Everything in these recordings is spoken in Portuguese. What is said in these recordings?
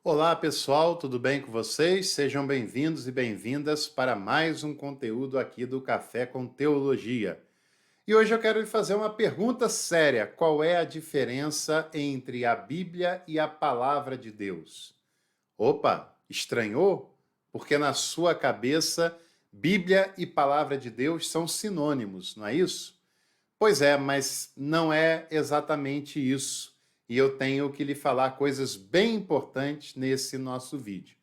Olá pessoal, tudo bem com vocês? Sejam bem-vindos e bem-vindas para mais um conteúdo aqui do Café com Teologia. E hoje eu quero lhe fazer uma pergunta séria: qual é a diferença entre a Bíblia e a Palavra de Deus? Opa, estranhou? Porque na sua cabeça, Bíblia e Palavra de Deus são sinônimos, não é isso? Pois é, mas não é exatamente isso. E eu tenho que lhe falar coisas bem importantes nesse nosso vídeo.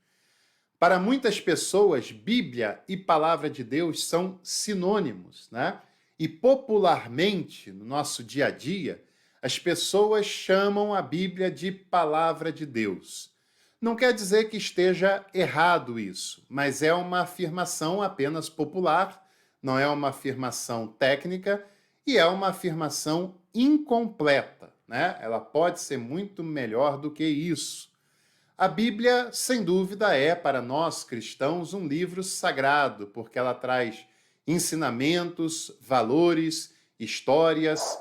Para muitas pessoas, Bíblia e Palavra de Deus são sinônimos, né? E popularmente, no nosso dia a dia, as pessoas chamam a Bíblia de Palavra de Deus. Não quer dizer que esteja errado isso, mas é uma afirmação apenas popular, não é uma afirmação técnica e é uma afirmação incompleta, né? Ela pode ser muito melhor do que isso. A Bíblia, sem dúvida, é para nós cristãos um livro sagrado, porque ela traz ensinamentos, valores, histórias,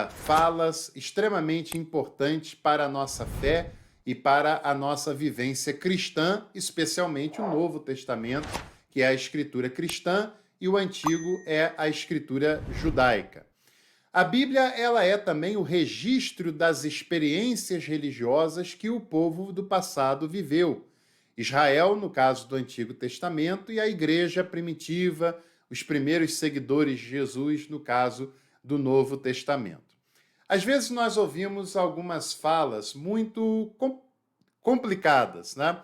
falas extremamente importantes para a nossa fé e para a nossa vivência cristã, especialmente o Novo Testamento, que é a escritura cristã, e o Antigo é a escritura judaica. A Bíblia, ela é também o registro das experiências religiosas que o povo do passado viveu. Israel, no caso do Antigo Testamento, e a igreja primitiva, os primeiros seguidores de Jesus, no caso do Novo Testamento. Às vezes nós ouvimos algumas falas muito complicadas, né?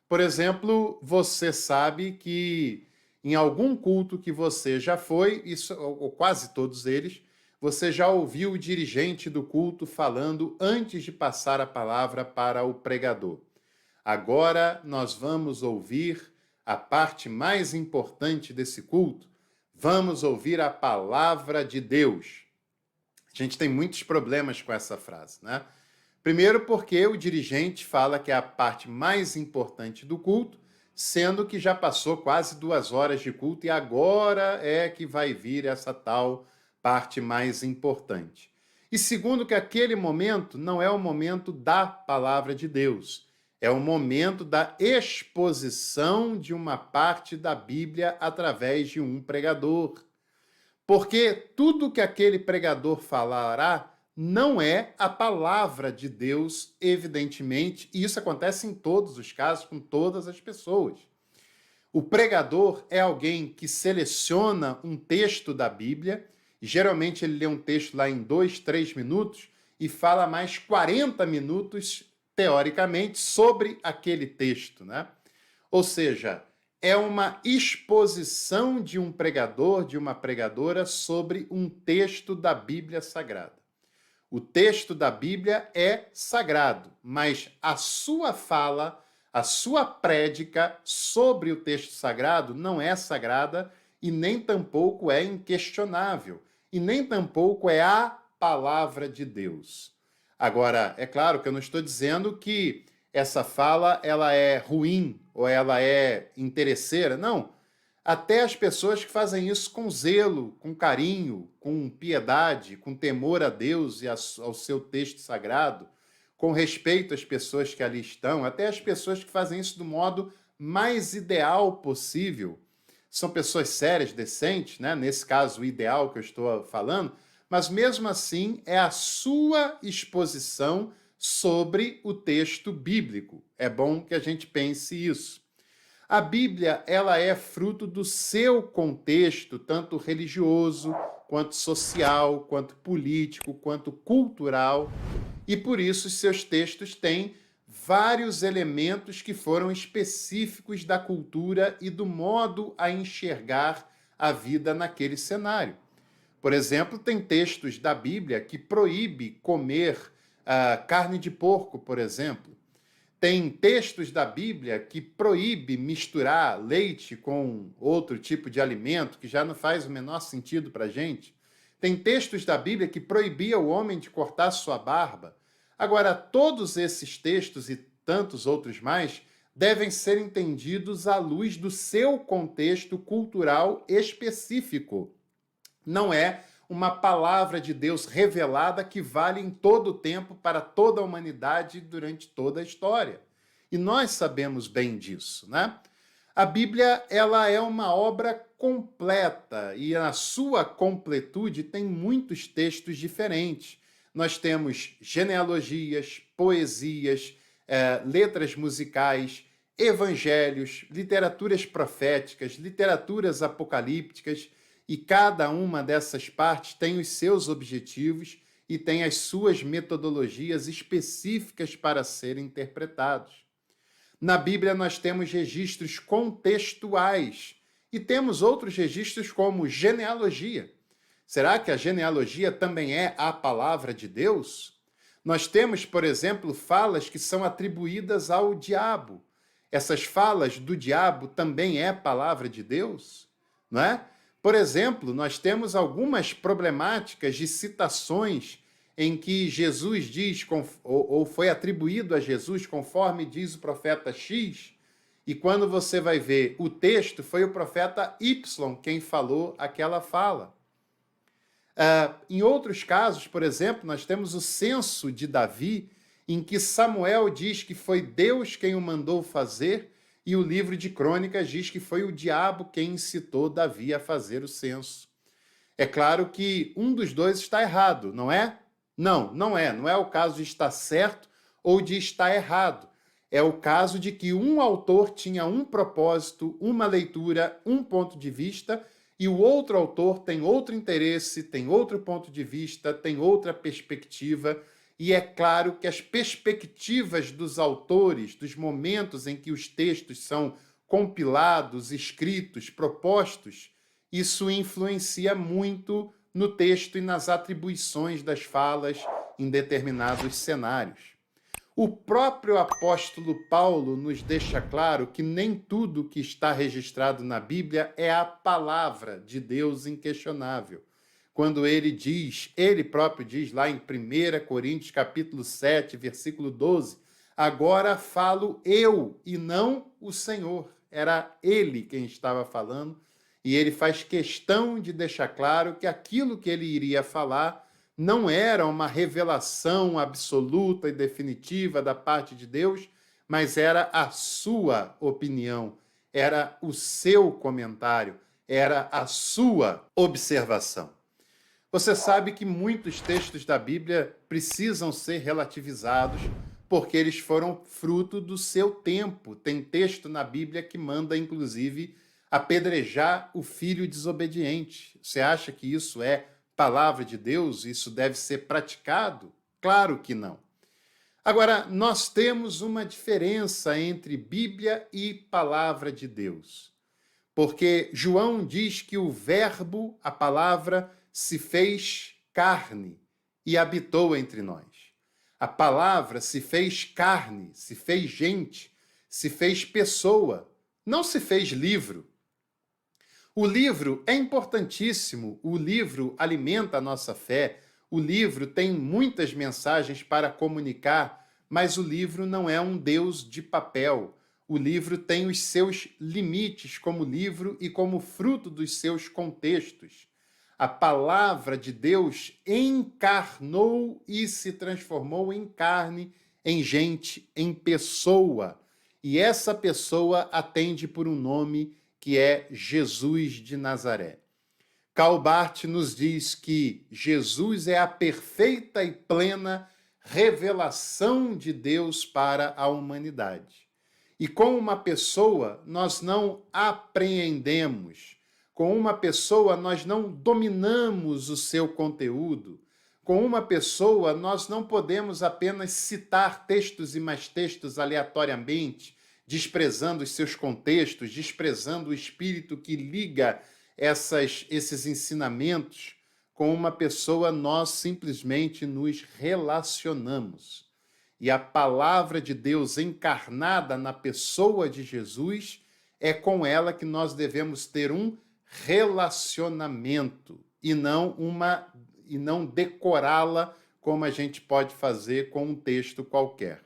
Por exemplo, você sabe que em algum culto que você já foi, isso, ou quase todos eles, você já ouviu o dirigente do culto falando antes de passar a palavra para o pregador. Agora nós vamos ouvir a parte mais importante desse culto. Vamos ouvir a palavra de Deus. A gente tem muitos problemas com essa frase, né? Primeiro, porque o dirigente fala que é a parte mais importante do culto, sendo que já passou quase 2 horas de culto e agora é que vai vir essa tal parte mais importante. E segundo, que aquele momento não é o momento da palavra de Deus, é o momento da exposição de uma parte da Bíblia através de um pregador. Porque tudo que aquele pregador falará não é a palavra de Deus, evidentemente, e isso acontece em todos os casos, com todas as pessoas. O pregador é alguém que seleciona um texto da Bíblia, e geralmente ele lê um texto lá em 2, 3 minutos e fala mais 40 minutos, teoricamente, sobre aquele texto, né? Ou seja, é uma exposição de um pregador, de uma pregadora, sobre um texto da Bíblia Sagrada. O texto da Bíblia é sagrado, mas a sua fala, a sua prédica sobre o texto sagrado não é sagrada e nem tampouco é inquestionável, e nem tampouco é a palavra de Deus. Agora, é claro que eu não estou dizendo que essa fala ela é ruim ou ela é interesseira, não. Até as pessoas que fazem isso com zelo, com carinho, com piedade, com temor a Deus e ao seu texto sagrado, com respeito às pessoas que ali estão, até as pessoas que fazem isso do modo mais ideal possível. São pessoas sérias, decentes, né? Nesse caso, o ideal que eu estou falando, mas mesmo assim é a sua exposição sobre o texto bíblico. É bom que a gente pense isso. A Bíblia, ela é fruto do seu contexto, tanto religioso, quanto social, quanto político, quanto cultural, e por isso os seus textos têm vários elementos que foram específicos da cultura e do modo a enxergar a vida naquele cenário. Por exemplo, tem textos da Bíblia que proíbe comer carne de porco, por exemplo. Tem textos da Bíblia que proíbe misturar leite com outro tipo de alimento, que já não faz o menor sentido para a gente. Tem textos da Bíblia que proibia o homem de cortar sua barba. Agora, todos esses textos e tantos outros mais devem ser entendidos à luz do seu contexto cultural específico. Não é uma palavra de Deus revelada que vale em todo o tempo para toda a humanidade durante toda a história. E nós sabemos bem disso, né? A Bíblia, ela é uma obra completa e na sua completude tem muitos textos diferentes. Nós temos genealogias, poesias, letras musicais, evangelhos, literaturas proféticas, literaturas apocalípticas, e cada uma dessas partes tem os seus objetivos e tem as suas metodologias específicas para serem interpretados. Na Bíblia, nós temos registros contextuais e temos outros registros como genealogia. Será que a genealogia também é a palavra de Deus? Nós temos, por exemplo, falas que são atribuídas ao diabo. Essas falas do diabo também é palavra de Deus? Não é? Por exemplo, nós temos algumas problemáticas de citações em que Jesus diz, ou foi atribuído a Jesus, conforme diz o profeta X, e quando você vai ver o texto, foi o profeta Y quem falou aquela fala. Em outros casos, por exemplo, nós temos o censo de Davi, em que Samuel diz que foi Deus quem o mandou fazer, e o livro de Crônicas diz que foi o diabo quem incitou Davi a fazer o censo. É claro que um dos dois está errado, não é? Não, não é. Não é o caso de estar certo ou de estar errado. É o caso de que um autor tinha um propósito, uma leitura, um ponto de vista, e o outro autor tem outro interesse, tem outro ponto de vista, tem outra perspectiva. E é claro que as perspectivas dos autores, dos momentos em que os textos são compilados, escritos, propostos, isso influencia muito no texto e nas atribuições das falas em determinados cenários. O próprio apóstolo Paulo nos deixa claro que nem tudo que está registrado na Bíblia é a palavra de Deus inquestionável. Quando ele próprio diz lá em 1 Coríntios capítulo 7, versículo 12, agora falo eu e não o Senhor. Era ele quem estava falando, e ele faz questão de deixar claro que aquilo que ele iria falar não era uma revelação absoluta e definitiva da parte de Deus, mas era a sua opinião, era o seu comentário, era a sua observação. Você sabe que muitos textos da Bíblia precisam ser relativizados porque eles foram fruto do seu tempo. Tem texto na Bíblia que manda, inclusive, apedrejar o filho desobediente. Você acha que isso é palavra de Deus? Isso deve ser praticado? Claro que não. Agora, nós temos uma diferença entre Bíblia e palavra de Deus. Porque João diz que o verbo, a palavra, se fez carne e habitou entre nós. A palavra se fez carne, se fez gente, se fez pessoa, não se fez livro. O livro é importantíssimo, o livro alimenta a nossa fé, o livro tem muitas mensagens para comunicar, mas o livro não é um Deus de papel. O livro tem os seus limites como livro e como fruto dos seus contextos. A palavra de Deus encarnou e se transformou em carne, em gente, em pessoa. E essa pessoa atende por um nome que é Jesus de Nazaré. Karl Barth nos diz que Jesus é a perfeita e plena revelação de Deus para a humanidade. E com uma pessoa nós não apreendemos, com uma pessoa nós não dominamos o seu conteúdo, com uma pessoa nós não podemos apenas citar textos e mais textos aleatoriamente, desprezando os seus contextos, desprezando o espírito que liga esses ensinamentos. Com uma pessoa nós simplesmente nos relacionamos. E a palavra de Deus encarnada na pessoa de Jesus, é com ela que nós devemos ter um relacionamento e não decorá-la como a gente pode fazer com um texto qualquer.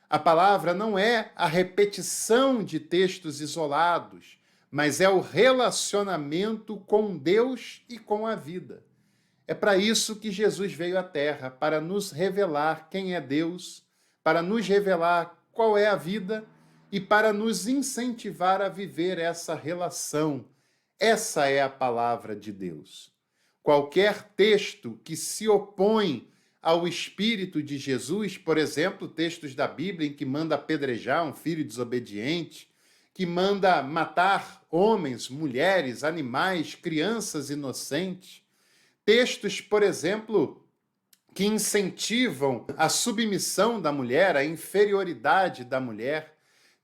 A palavra não é a repetição de textos isolados, mas é o relacionamento com Deus e com a vida. É para isso que Jesus veio à Terra, para nos revelar quem é Deus, para nos revelar qual é a vida e para nos incentivar a viver essa relação. Essa é a palavra de Deus. Qualquer texto que se opõe ao Espírito de Jesus, por exemplo, textos da Bíblia em que manda apedrejar um filho desobediente, que manda matar homens, mulheres, animais, crianças inocentes, textos, por exemplo, que incentivam a submissão da mulher, a inferioridade da mulher,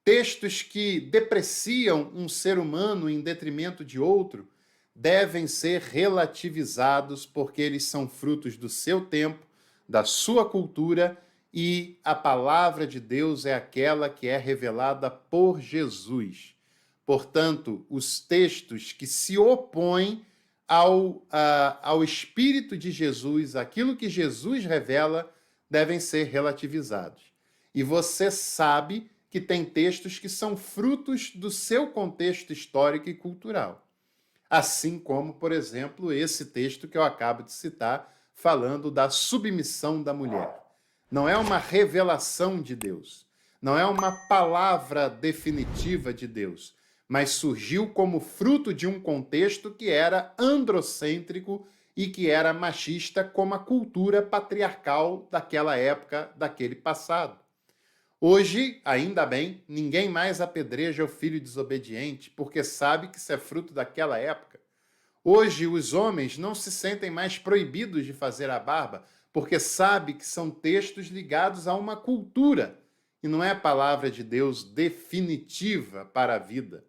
textos que depreciam um ser humano em detrimento de outro, devem ser relativizados porque eles são frutos do seu tempo, da sua cultura, e a palavra de Deus é aquela que é revelada por Jesus. Portanto, os textos que se opõem ao Espírito de Jesus, aquilo que Jesus revela, devem ser relativizados. E você sabe que tem textos que são frutos do seu contexto histórico e cultural. Assim como, por exemplo, esse texto que eu acabo de citar, falando da submissão da mulher. Não é uma revelação de Deus, não é uma palavra definitiva de Deus, mas surgiu como fruto de um contexto que era androcêntrico e que era machista, como a cultura patriarcal daquela época, daquele passado. Hoje, ainda bem, ninguém mais apedreja o filho desobediente, porque sabe que isso é fruto daquela época. Hoje, os homens não se sentem mais proibidos de fazer a barba, porque sabe que são textos ligados a uma cultura, e não é a palavra de Deus definitiva para a vida.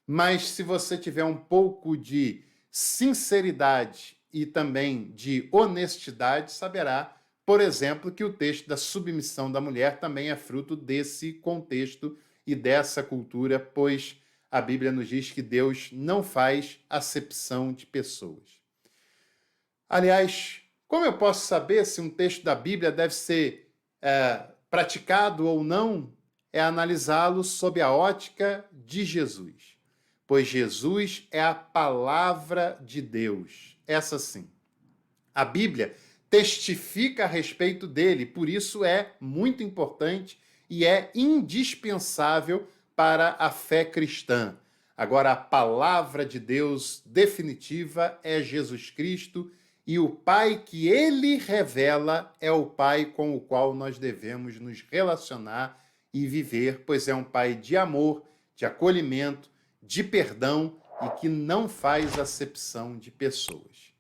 Mas se você tiver um pouco de sinceridade e também de honestidade, saberá, por exemplo, que o texto da submissão da mulher também é fruto desse contexto e dessa cultura, pois a Bíblia nos diz que Deus não faz acepção de pessoas. Aliás, como eu posso saber se um texto da Bíblia deve ser praticado ou não? É analisá-lo sob a ótica de Jesus. Pois Jesus é a palavra de Deus. Essa sim. A Bíblia testifica a respeito dele, por isso é muito importante e é indispensável para a fé cristã. Agora, a palavra de Deus definitiva é Jesus Cristo, e o Pai que ele revela é o Pai com o qual nós devemos nos relacionar e viver, pois é um Pai de amor, de acolhimento, de perdão e que não faz acepção de pessoas.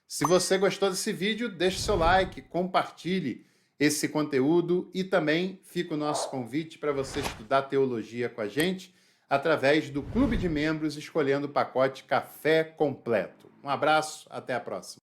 Se você gostou desse vídeo, deixe seu like, compartilhe esse conteúdo e também fica o nosso convite para você estudar teologia com a gente através do Clube de Membros, escolhendo o pacote Café Completo. Um abraço, até a próxima.